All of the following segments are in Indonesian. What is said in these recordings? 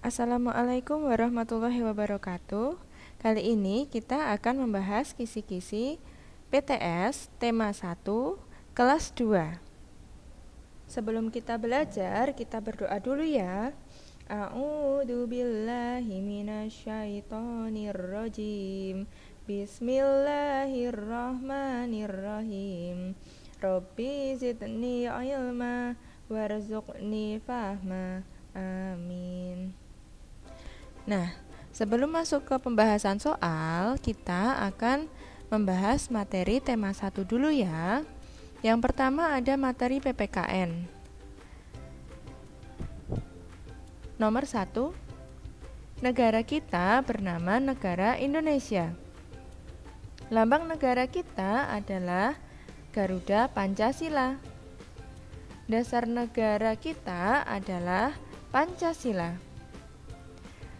Assalamualaikum warahmatullahi wabarakatuh. Kali ini kita akan membahas kisi-kisi PTS tema 1 kelas 2. Sebelum kita belajar, kita berdoa dulu ya. A'udzu billahi minasyaitonir rajim. Bismillahirrahmanirrahim. Rabbi zidni ilma warzuqni fahma. Amin. Nah, sebelum masuk ke pembahasan soal, kita akan membahas materi tema 1 dulu ya. Yang pertama ada materi PPKN. Nomor 1, negara kita bernama negara Indonesia. Lambang negara kita adalah Garuda Pancasila. Dasar negara kita adalah Pancasila.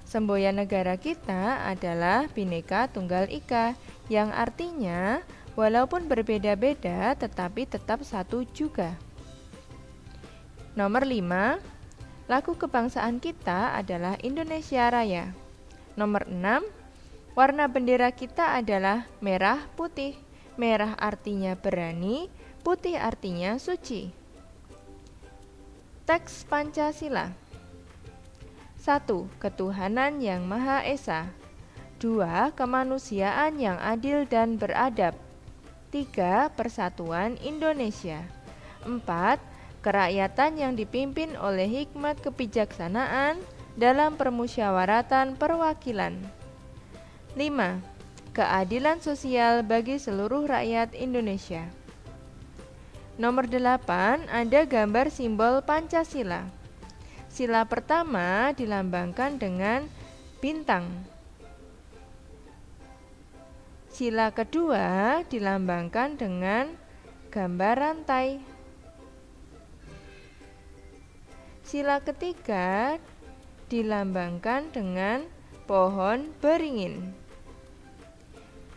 Semboyan negara kita adalah Bhinneka Tunggal Ika, yang artinya walaupun berbeda-beda tetapi tetap satu juga. Nomor 5, lagu kebangsaan kita adalah Indonesia Raya. Nomor 6, warna bendera kita adalah merah putih. Merah artinya berani, putih artinya suci. Teks Pancasila. 1. Ketuhanan yang Maha Esa. 2. Kemanusiaan yang adil dan beradab. 3. Persatuan Indonesia. 4. Kerakyatan yang dipimpin oleh hikmat kebijaksanaan dalam permusyawaratan perwakilan. 5. Keadilan sosial bagi seluruh rakyat Indonesia. Nomor 8, ada gambar simbol Pancasila. Sila pertama dilambangkan dengan bintang. Sila kedua dilambangkan dengan gambar rantai. Sila ketiga dilambangkan dengan pohon beringin.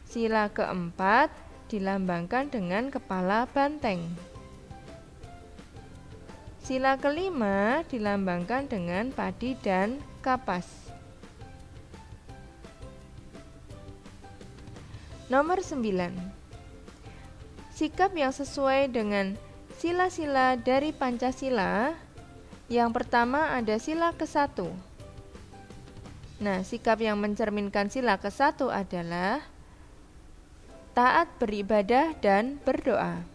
Sila keempat dilambangkan dengan kepala banteng. Sila kelima dilambangkan dengan padi dan kapas. Nomor 9. Sikap yang sesuai dengan sila-sila dari Pancasila. Yang pertama ada sila ke-1. Nah, sikap yang mencerminkan sila ke-1 adalah taat beribadah dan berdoa.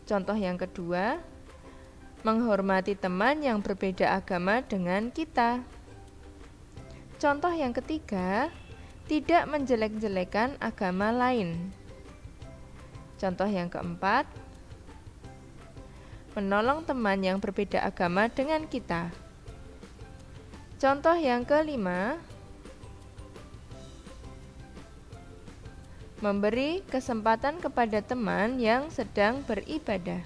Contoh yang kedua, menghormati teman yang berbeda agama dengan kita. Contoh yang ketiga, tidak menjelek-jelekan agama lain. Contoh yang keempat, menolong teman yang berbeda agama dengan kita. Contoh yang kelima, memberi kesempatan kepada teman yang sedang beribadah.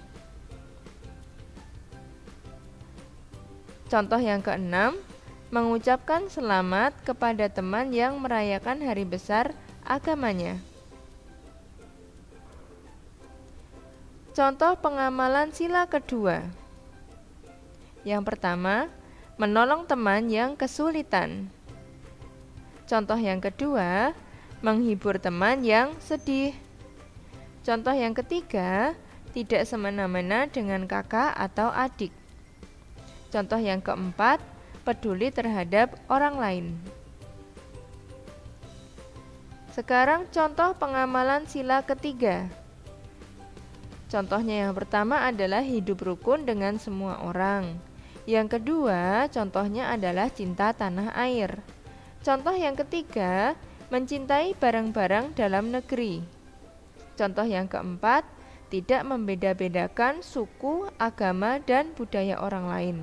Contoh yang keenam, mengucapkan selamat kepada teman yang merayakan hari besar agamanya. Contoh pengamalan sila kedua. Yang pertama, menolong teman yang kesulitan. Contoh yang kedua, menghibur teman yang sedih. Contoh yang ketiga, tidak semena-mena dengan kakak atau adik. Contoh yang keempat, peduli terhadap orang lain. Sekarang contoh pengamalan sila ketiga. Contohnya yang pertama adalah hidup rukun dengan semua orang. Yang kedua, contohnya adalah cinta tanah air. Contoh yang ketiga, mencintai barang-barang dalam negeri. Contoh yang keempat, tidak membeda-bedakan suku, agama, dan budaya orang lain.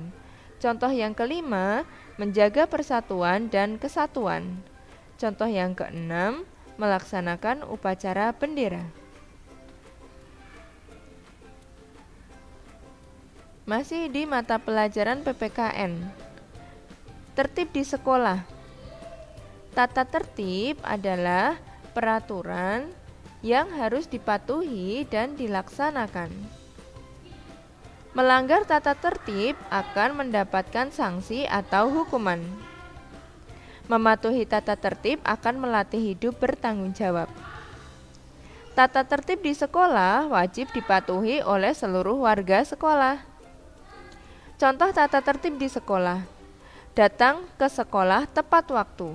Contoh yang kelima, menjaga persatuan dan kesatuan. Contoh yang keenam, melaksanakan upacara bendera. Masih di mata pelajaran PPKN. Tertib di sekolah. Tata tertib adalah peraturan yang harus dipatuhi dan dilaksanakan. Melanggar tata tertib akan mendapatkan sanksi atau hukuman. Mematuhi tata tertib akan melatih hidup bertanggung jawab. Tata tertib di sekolah wajib dipatuhi oleh seluruh warga sekolah. Contoh tata tertib di sekolah: datang ke sekolah tepat waktu,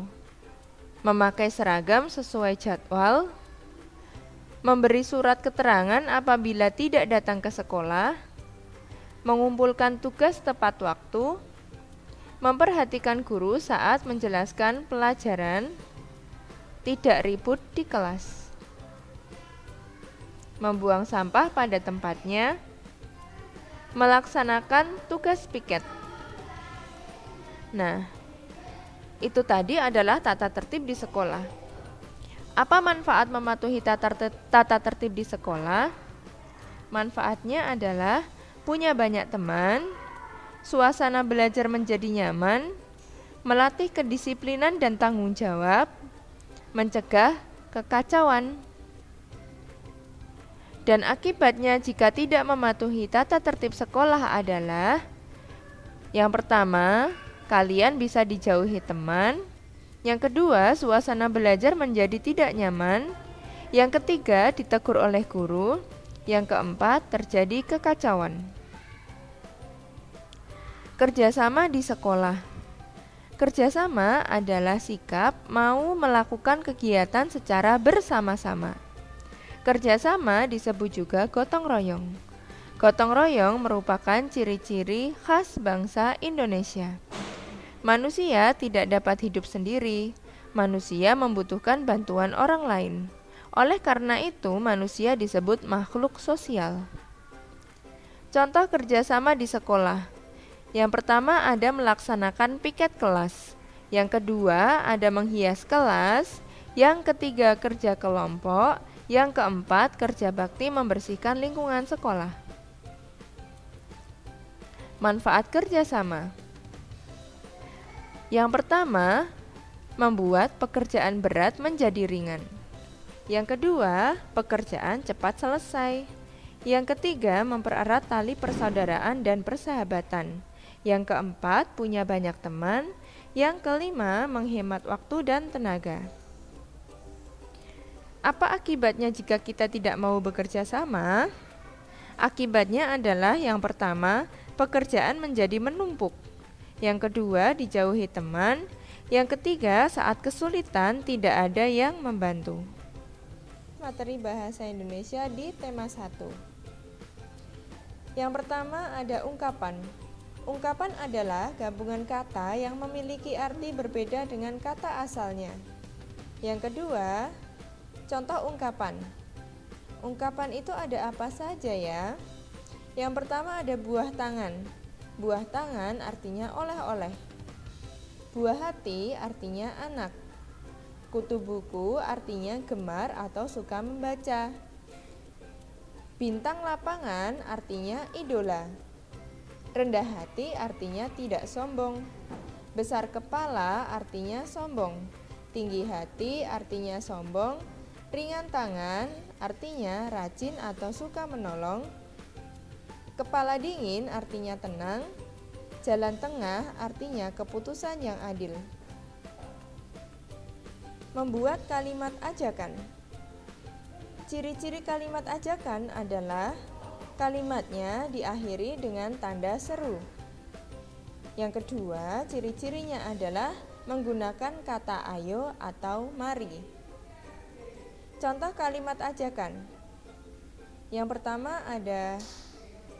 memakai seragam sesuai jadwal, memberi surat keterangan apabila tidak datang ke sekolah, mengumpulkan tugas tepat waktu, memperhatikan guru saat menjelaskan pelajaran, tidak ribut di kelas, membuang sampah pada tempatnya, melaksanakan tugas piket. Nah, itu tadi adalah tata tertib di sekolah. Apa manfaat mematuhi tata tertib di sekolah? Manfaatnya adalah punya banyak teman, suasana belajar menjadi nyaman, melatih kedisiplinan dan tanggung jawab, mencegah kekacauan. Dan akibatnya jika tidak mematuhi tata tertib sekolah adalah: yang pertama, kalian bisa dijauhi teman. Yang kedua, suasana belajar menjadi tidak nyaman. Yang ketiga, ditegur oleh guru. Yang keempat, terjadi kekacauan. Kerjasama di sekolah. Kerjasama adalah sikap mau melakukan kegiatan secara bersama-sama. Kerjasama disebut juga gotong royong. Gotong royong merupakan ciri-ciri khas bangsa Indonesia. Manusia tidak dapat hidup sendiri. Manusia membutuhkan bantuan orang lain. Oleh karena itu, manusia disebut makhluk sosial. Contoh kerjasama di sekolah. Yang pertama ada melaksanakan piket kelas. Yang kedua ada menghias kelas. Yang ketiga kerja kelompok. Yang keempat kerja bakti membersihkan lingkungan sekolah. Manfaat kerjasama. Yang pertama, membuat pekerjaan berat menjadi ringan. Yang kedua, pekerjaan cepat selesai. Yang ketiga, mempererat tali persaudaraan dan persahabatan. Yang keempat, punya banyak teman. Yang kelima, menghemat waktu dan tenaga. Apa akibatnya jika kita tidak mau bekerja sama? Akibatnya adalah yang pertama, pekerjaan menjadi menumpuk. Yang kedua, dijauhi teman. Yang ketiga, saat kesulitan tidak ada yang membantu. Materi bahasa Indonesia di tema 1. Yang pertama ada ungkapan. Ungkapan adalah gabungan kata yang memiliki arti berbeda dengan kata asalnya. Yang kedua, contoh ungkapan. Ungkapan itu ada apa saja ya? Yang pertama ada buah tangan. Buah tangan artinya oleh-oleh. Buah hati artinya anak. Kutu buku artinya gemar atau suka membaca. Bintang lapangan artinya idola. Rendah hati artinya tidak sombong. Besar kepala artinya sombong. Tinggi hati artinya sombong. Ringan tangan artinya rajin atau suka menolong. Kepala dingin artinya tenang. Jalan tengah artinya keputusan yang adil. Membuat kalimat ajakan. Ciri-ciri kalimat ajakan adalah kalimatnya diakhiri dengan tanda seru. Yang kedua, ciri-cirinya adalah menggunakan kata ayo atau mari. Contoh kalimat ajakan. Yang pertama ada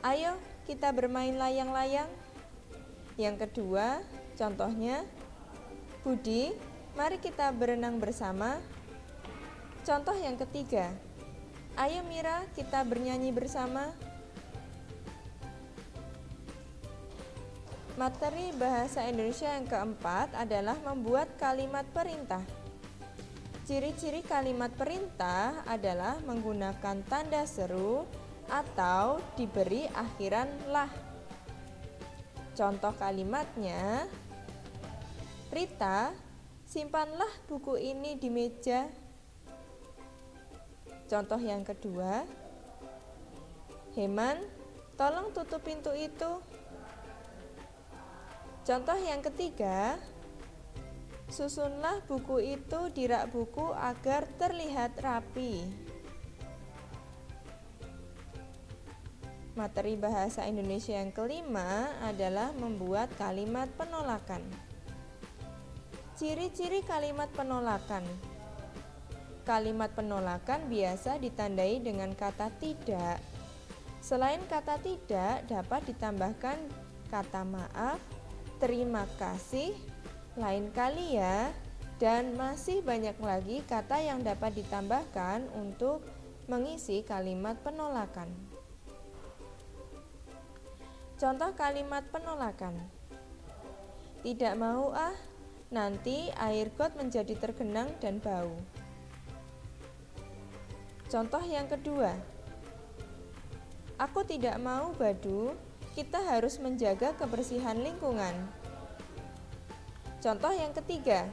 ayo kita bermain layang-layang. Yang kedua, contohnya Budi, mari kita berenang bersama. Contoh yang ketiga, ayo Mira kita bernyanyi bersama. Materi bahasa Indonesia yang keempat adalah membuat kalimat perintah. Ciri-ciri kalimat perintah adalah menggunakan tanda seru atau diberi akhiran lah. Contoh kalimatnya, Rita, simpanlah buku ini di meja. Contoh yang kedua, Heman, Tolong tutup pintu itu. Contoh yang ketiga, susunlah buku itu di rak buku agar terlihat rapi. Materi bahasa Indonesia yang kelima adalah membuat kalimat penolakan. Ciri-ciri kalimat penolakan. Kalimat penolakan biasa ditandai dengan kata tidak. Selain kata tidak, dapat ditambahkan kata maaf, terima kasih, lain kali ya, dan masih banyak lagi kata yang dapat ditambahkan untuk mengisi kalimat penolakan. Contoh kalimat penolakan. Tidak mau ah, nanti air got menjadi tergenang dan bau. Contoh yang kedua. Aku tidak mau Badu, kita harus menjaga kebersihan lingkungan. Contoh yang ketiga.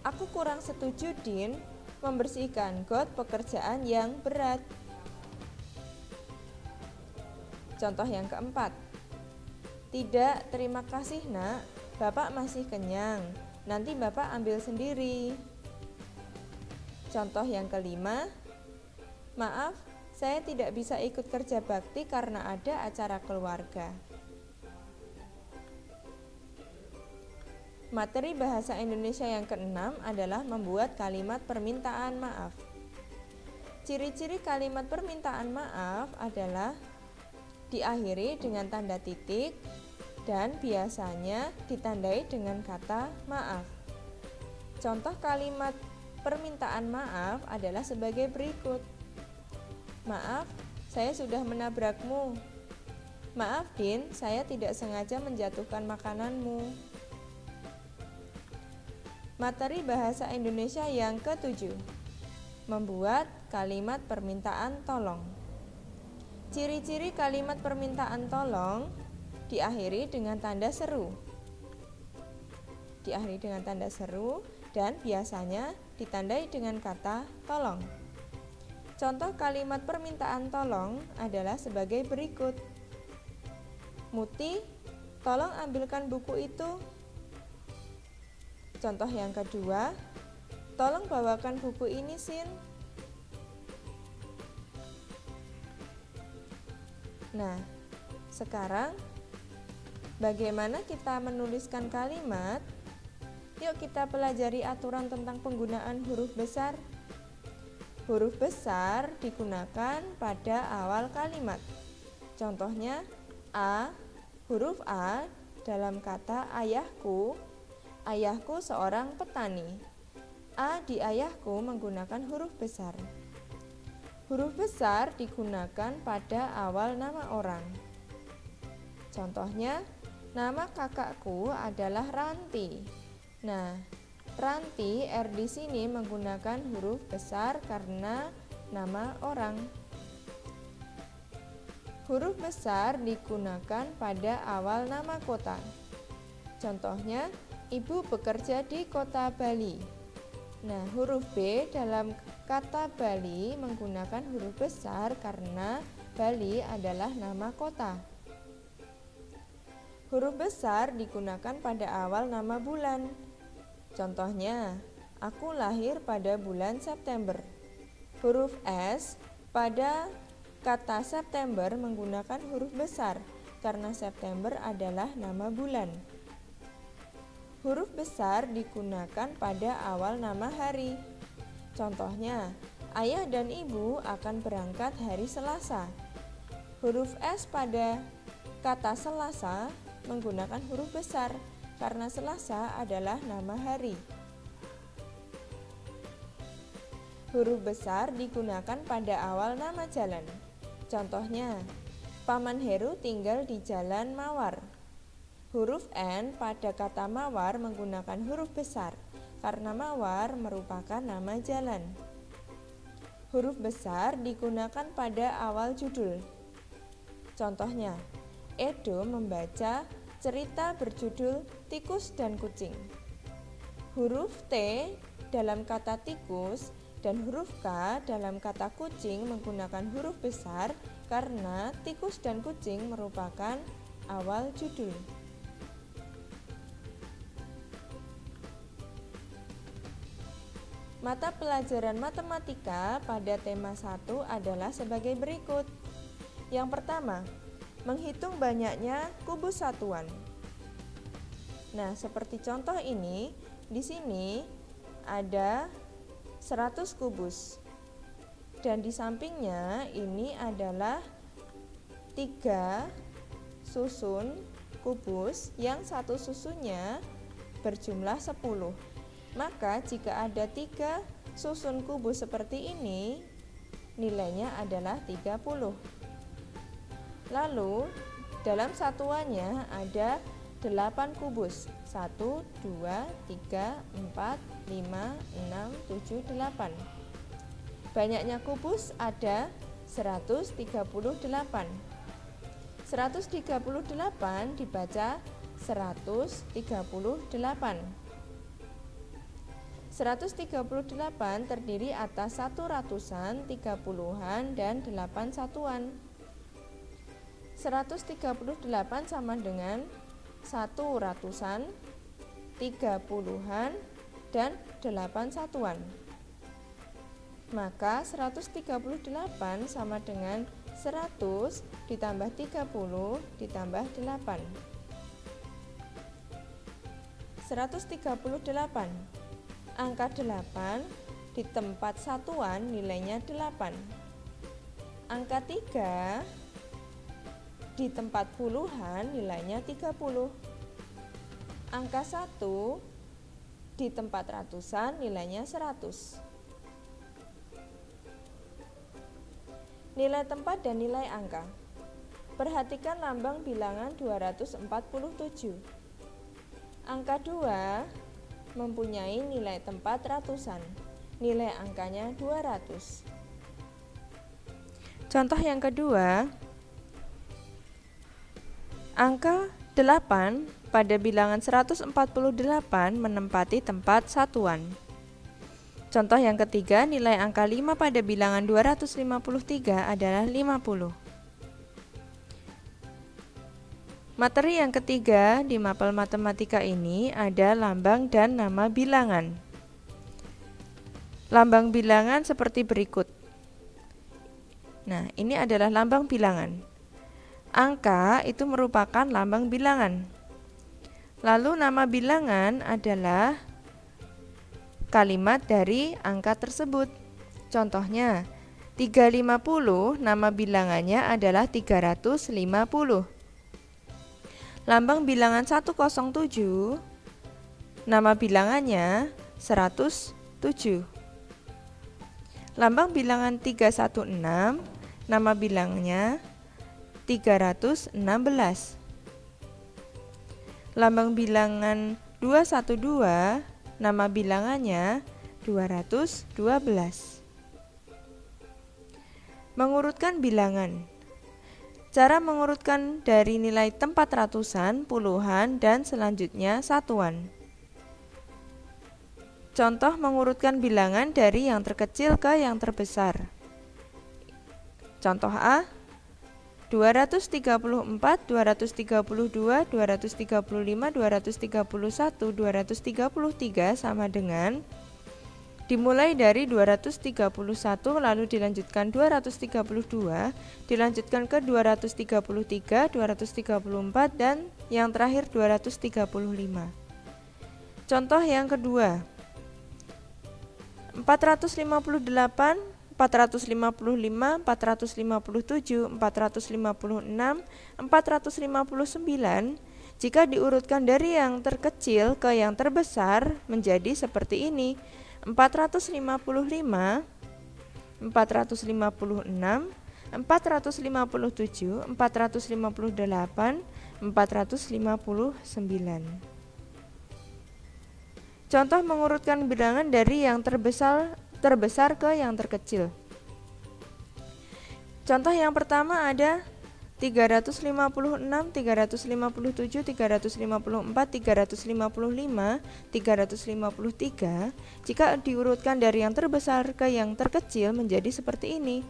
Aku kurang setuju Din, membersihkan got pekerjaan yang berat. Contoh yang keempat. Tidak, terima kasih nak, Bapak masih kenyang, nanti Bapak ambil sendiri. Contoh yang kelima. Maaf, saya tidak bisa ikut kerja bakti karena ada acara keluarga. Materi bahasa Indonesia yang keenam adalah membuat kalimat permintaan maaf. Ciri-ciri kalimat permintaan maaf adalah diakhiri dengan tanda titik dan biasanya ditandai dengan kata maaf. Contoh kalimat permintaan maaf adalah sebagai berikut. Maaf, saya sudah menabrakmu. Maaf Din, saya tidak sengaja menjatuhkan makananmu. Materi bahasa Indonesia yang ketujuh. Membuat kalimat permintaan tolong. Ciri-ciri kalimat permintaan tolong diakhiri dengan tanda seru. Diakhiri dengan tanda seru dan biasanya ditandai dengan kata tolong. Contoh kalimat permintaan tolong adalah sebagai berikut. Muti, tolong ambilkan buku itu. Contoh yang kedua, tolong bawakan buku ini Sin. Nah, sekarang bagaimana kita menuliskan kalimat? Yuk kita pelajari aturan tentang penggunaan huruf besar. Huruf besar digunakan pada awal kalimat. Contohnya A, huruf A dalam kata ayahku. Ayahku seorang petani. A di ayahku menggunakan huruf besar. Huruf besar digunakan pada awal nama orang. Contohnya, nama kakakku adalah Ranti. Nah, Ranti R di sini menggunakan huruf besar karena nama orang. Huruf besar digunakan pada awal nama kota. Contohnya, ibu bekerja di kota Bali. Nah, huruf B dalam kata Bali menggunakan huruf besar karena Bali adalah nama kota. Huruf besar digunakan pada awal nama bulan. Contohnya, aku lahir pada bulan September. Huruf S pada kata September menggunakan huruf besar karena September adalah nama bulan. Huruf besar digunakan pada awal nama hari. Contohnya, ayah dan ibu akan berangkat hari Selasa. Huruf S pada kata Selasa menggunakan huruf besar karena Selasa adalah nama hari. Huruf besar digunakan pada awal nama jalan. Contohnya, Paman Heru tinggal di Jalan Mawar. Huruf N pada kata Mawar menggunakan huruf besar karena Mawar merupakan nama jalan. Huruf besar digunakan pada awal judul. Contohnya, Edo membaca cerita berjudul Tikus dan Kucing. Huruf T dalam kata tikus dan huruf K dalam kata kucing menggunakan huruf besar karena tikus dan kucing merupakan awal judul. Mata pelajaran matematika pada tema 1 adalah sebagai berikut. Yang pertama, menghitung banyaknya kubus satuan. Nah, seperti contoh ini, di sini ada 100 kubus. Dan di sampingnya ini adalah 3 susun kubus yang satu susunnya berjumlah 10. Maka jika ada 3 susun kubus seperti ini, nilainya adalah 30. Lalu dalam satuannya ada 8 kubus. 1, 2, 3, 4, 5, 6, 7, 8. Banyaknya kubus ada 138. 138 dibaca 138. 138 terdiri atas 1 ratusan, 3 puluhan, dan 8 satuan. 138 sama dengan 1 ratusan, 3 puluhan, dan 8 satuan. Maka 138 sama dengan 100 ditambah 30 ditambah 8. 138. Angka 8 di tempat satuan nilainya 8. Angka 3 di tempat puluhan nilainya 30. Angka 1 di tempat ratusan nilainya 100. Nilai tempat dan nilai angka. Perhatikan lambang bilangan 247. Angka 2 mempunyai nilai tempat ratusan. Nilai angkanya 200. Contoh yang kedua, angka 8 pada bilangan 148 menempati tempat satuan. Contoh yang ketiga, nilai angka 5 pada bilangan 253 adalah 50. Materi yang ketiga di mapel matematika ini ada lambang dan nama bilangan. Lambang bilangan seperti berikut. Nah, ini adalah lambang bilangan. Angka itu merupakan lambang bilangan. Lalu nama bilangan adalah kalimat dari angka tersebut. Contohnya, 350 nama bilangannya adalah 350. Lambang bilangan 107 nama bilangannya 107. Lambang bilangan 316 nama bilangnya 316. Lambang bilangan 212 nama bilangannya 212. Mengurutkan bilangan. Cara mengurutkan dari nilai tempat ratusan, puluhan, dan selanjutnya satuan. Contoh mengurutkan bilangan dari yang terkecil ke yang terbesar. Contoh A, 234, 232, 235, 231, 233 sama dengan, dimulai dari 231 lalu dilanjutkan 232, dilanjutkan ke 233, 234, dan yang terakhir 235. Contoh yang kedua, 458, 455, 457, 456, 459, jika diurutkan dari yang terkecil ke yang terbesar menjadi seperti ini: 455, 456, 457, 458, 459. Contoh mengurutkan bilangan dari yang terbesar ke yang terkecil. Contoh yang pertama ada 356, 357, 354, 355, 353. Jika diurutkan dari yang terbesar ke yang terkecil menjadi seperti ini: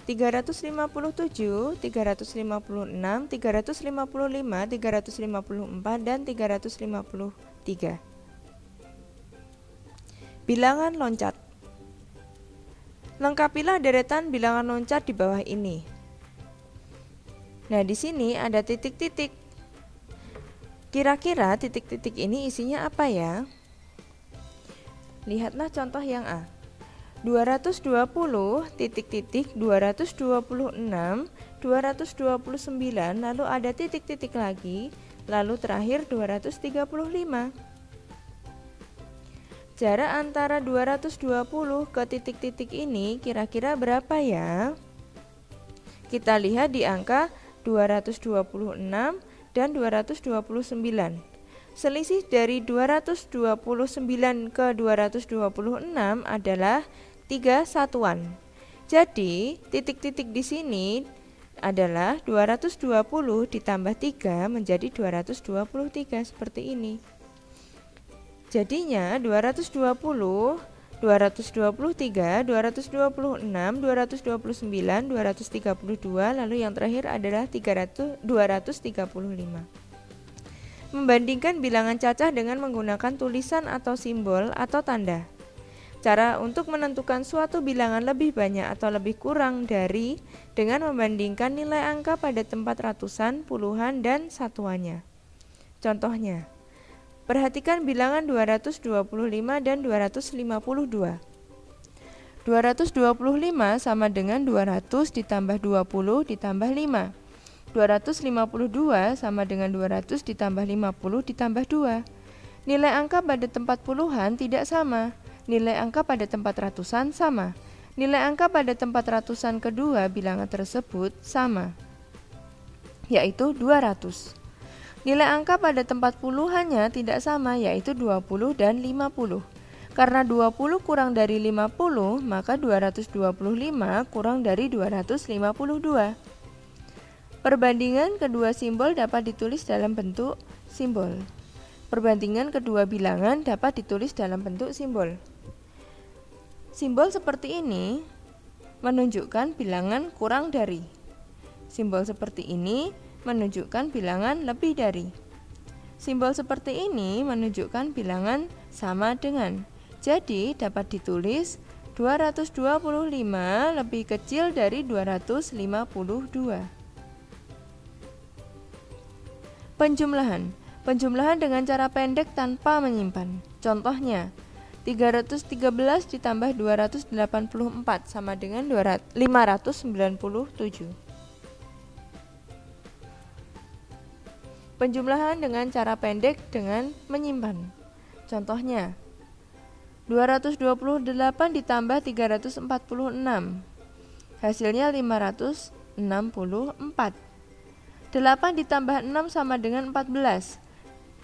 357, 356, 355, 354, dan 353. Bilangan loncat. Lengkapilah deretan bilangan loncat di bawah ini. Nah, di sini ada titik-titik. Kira-kira titik-titik ini isinya apa ya? Lihatlah contoh yang A. 220 titik-titik 226, 229, lalu ada titik-titik lagi, lalu terakhir 235. Jarak antara 220 ke titik-titik ini kira-kira berapa ya? Kita lihat di angka 226 dan 229. Selisih dari 229 ke 226 adalah 3 satuan. Jadi, titik-titik di sini adalah 220 ditambah 3 menjadi 223 seperti ini. Jadinya 220, 223, 226, 229, 232, lalu yang terakhir adalah 235. Membandingkan bilangan cacah dengan menggunakan tulisan atau simbol atau tanda. Cara untuk menentukan suatu bilangan lebih banyak atau lebih kurang dari dengan membandingkan nilai angka pada tempat ratusan, puluhan, dan satuannya. Contohnya, perhatikan bilangan 225 dan 252. 225 sama dengan 200 ditambah 20 ditambah 5. 252 sama dengan 200 ditambah 50 ditambah 2. Nilai angka pada tempat puluhan tidak sama. Nilai angka pada tempat ratusan sama. Nilai angka pada tempat ratusan kedua bilangan tersebut sama, yaitu 200. Nilai angka pada tempat puluhannya tidak sama, yaitu 20 dan 50. Karena 20 kurang dari 50, maka 225 kurang dari 252. Perbandingan kedua simbol dapat ditulis dalam bentuk simbol. Perbandingan kedua bilangan dapat ditulis dalam bentuk simbol. Simbol seperti ini menunjukkan bilangan kurang dari. Simbol seperti ini menunjukkan bilangan lebih dari. Simbol seperti ini menunjukkan bilangan sama dengan. Jadi dapat ditulis 225 lebih kecil dari 252. Penjumlahan. Penjumlahan dengan cara pendek tanpa menyimpan. Contohnya, 313 ditambah 284 sama dengan 597. Penjumlahan dengan cara pendek dengan menyimpan. Contohnya, 228 ditambah 346. Hasilnya 564. 8 ditambah 6 sama dengan 14.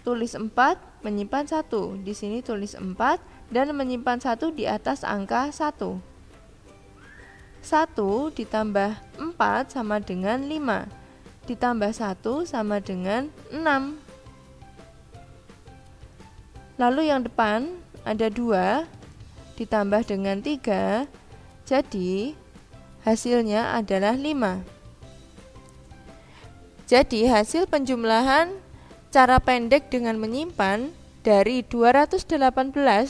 Tulis 4, menyimpan 1. Di sini tulis 4 dan menyimpan 1 di atas angka 1. 1 ditambah 4 sama dengan 5. Ditambah 1 sama dengan 6. Lalu yang depan ada 2 ditambah dengan 3, jadi hasilnya adalah 5. Jadi hasil penjumlahan cara pendek dengan menyimpan dari 218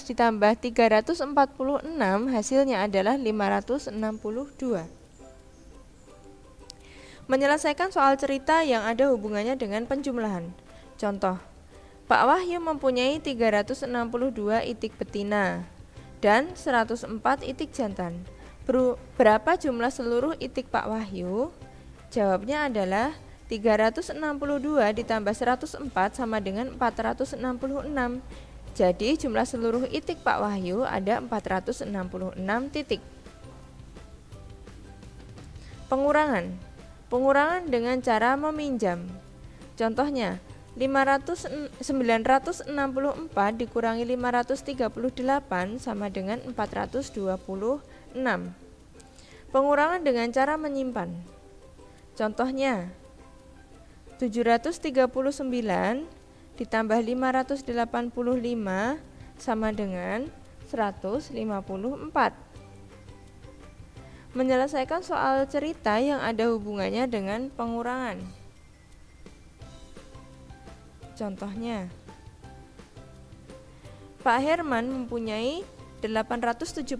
ditambah 346 hasilnya adalah 562. Menyelesaikan soal cerita yang ada hubungannya dengan penjumlahan. Contoh, Pak Wahyu mempunyai 362 itik betina dan 104 itik jantan. Berapa jumlah seluruh itik Pak Wahyu? Jawabnya adalah 362 ditambah 104 sama dengan 466. Jadi jumlah seluruh itik Pak Wahyu ada 466 titik. Pengurangan. Pengurangan dengan cara meminjam. Contohnya, 964 dikurangi 538 sama dengan 426. Pengurangan dengan cara menyimpan. Contohnya, 739 ditambah 585 sama dengan 154. Menyelesaikan soal cerita yang ada hubungannya dengan pengurangan. Contohnya, Pak Herman mempunyai 872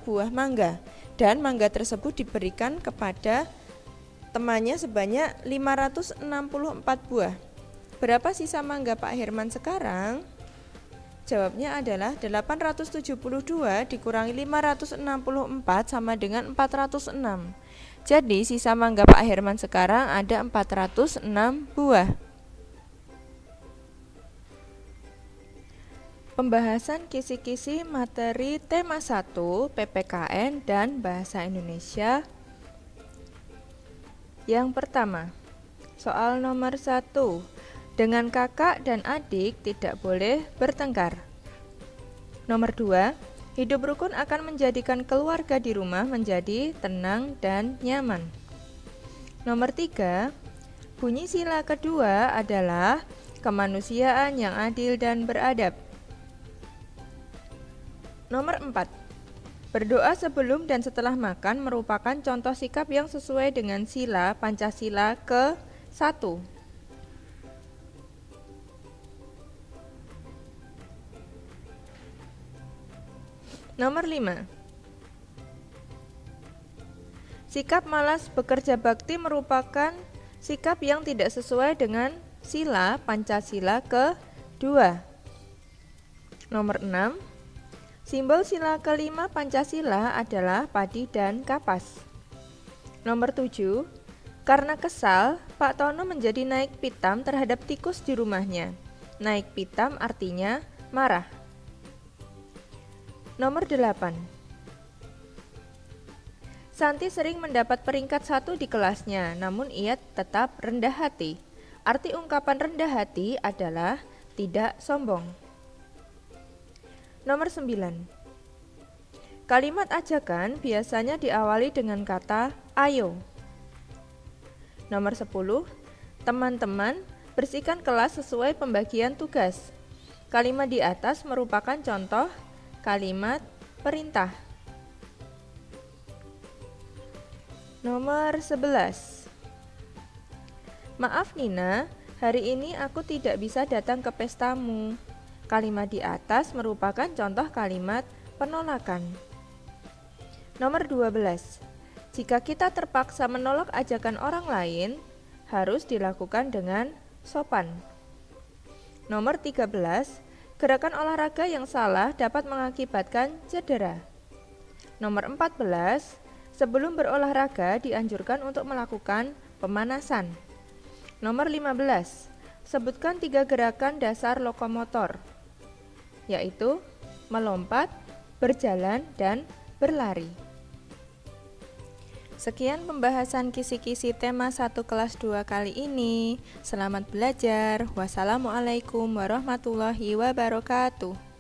buah mangga dan mangga tersebut diberikan kepada temannya sebanyak 564 buah. Berapa sisa mangga Pak Herman sekarang? Jawabnya adalah 872 dikurangi 564 sama dengan 406. Jadi sisa mangga Pak Herman sekarang ada 406 buah. Pembahasan kisi-kisi materi tema 1 PPKN dan Bahasa Indonesia. Yang pertama, soal nomor 1. Dengan kakak dan adik tidak boleh bertengkar. Nomor 2. Hidup rukun akan menjadikan keluarga di rumah menjadi tenang dan nyaman. Nomor 3. Bunyi sila kedua adalah kemanusiaan yang adil dan beradab. Nomor 4. Berdoa sebelum dan setelah makan merupakan contoh sikap yang sesuai dengan sila Pancasila ke-1. Nomor 5. Sikap malas bekerja bakti merupakan sikap yang tidak sesuai dengan sila Pancasila ke-2. Nomor 6. Simbol sila kelima Pancasila adalah padi dan kapas. Nomor 7. Karena kesal, Pak Tono menjadi naik pitam terhadap tikus di rumahnya. Naik pitam artinya marah. Nomor 8. Santi sering mendapat peringkat 1 di kelasnya, namun ia tetap rendah hati. Arti ungkapan rendah hati adalah tidak sombong. Nomor 9. Kalimat ajakan biasanya diawali dengan kata ayo. Nomor 10. Teman-teman, bersihkan kelas sesuai pembagian tugas. Kalimat di atas merupakan contoh kalimat perintah. Nomor 11. Maaf Nina, hari ini aku tidak bisa datang ke pestamu. Kalimat di atas merupakan contoh kalimat penolakan. Nomor 12. Jika kita terpaksa menolak ajakan orang lain, harus dilakukan dengan sopan. Nomor 13. Gerakan olahraga yang salah dapat mengakibatkan cedera. Nomor 14. Sebelum berolahraga dianjurkan untuk melakukan pemanasan. Nomor 15. Sebutkan 3 gerakan dasar lokomotor, yaitu melompat, berjalan, dan berlari. Sekian pembahasan kisi-kisi tema 1 kelas 2 kali ini. Selamat belajar. Wassalamualaikum warahmatullahi wabarakatuh.